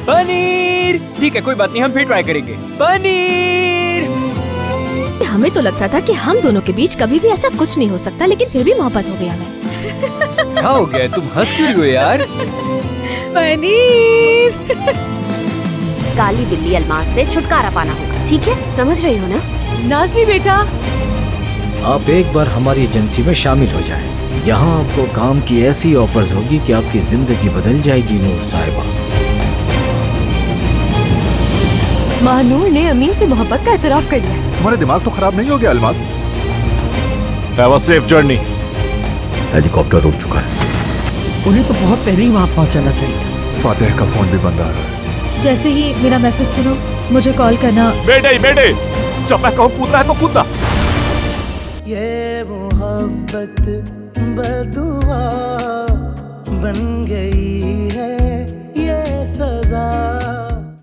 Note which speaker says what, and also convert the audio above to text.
Speaker 1: पनीर। ठीक है, कोई बात नहीं, हम फिर ट्राई करेंगे। पनीर।
Speaker 2: हमें तो लगता था कि हम दोनों के बीच कभी भी ऐसा कुछ नहीं हो सकता, लेकिन फिर भी मोहब्बत हो गई हमें।
Speaker 1: क्या हो गया, तुम हंस क्यों रही हो यार?
Speaker 2: पनीर।
Speaker 3: काली बिल्ली अलमास से छुटकारा पाना होगा, ठीक है? समझ रही हो ना?
Speaker 2: नाज़ली बेटा,
Speaker 4: आप एक बार हमारी एजेंसी में शामिल हो जाएं। यहाँ आपको काम की ऐसी ऑफर्स होगी कि आपकी जिंदगी बदल जाएगी नूर साहिबा।
Speaker 2: महानूर ने अमीन से मोहब्बत का एतराफ कर लिया।
Speaker 5: तुम्हारा दिमाग तो खराब नहीं हो गया Almas?
Speaker 6: Have a safe journey.
Speaker 4: Helicopter उड़ चुका है।
Speaker 7: उन्हें तो बहुत पहले ही वहाँ पहुँचाना चाहिए था।
Speaker 5: फातिह का फोन भी बंद आ रहा है।
Speaker 2: जैसे ही मेरा मैसेज सुनो मुझे कॉल करना।
Speaker 6: बेटे जब मैं कहूँ कूदना है तो कूदना।
Speaker 8: ये मोहब्बत बदुआ बन गई है।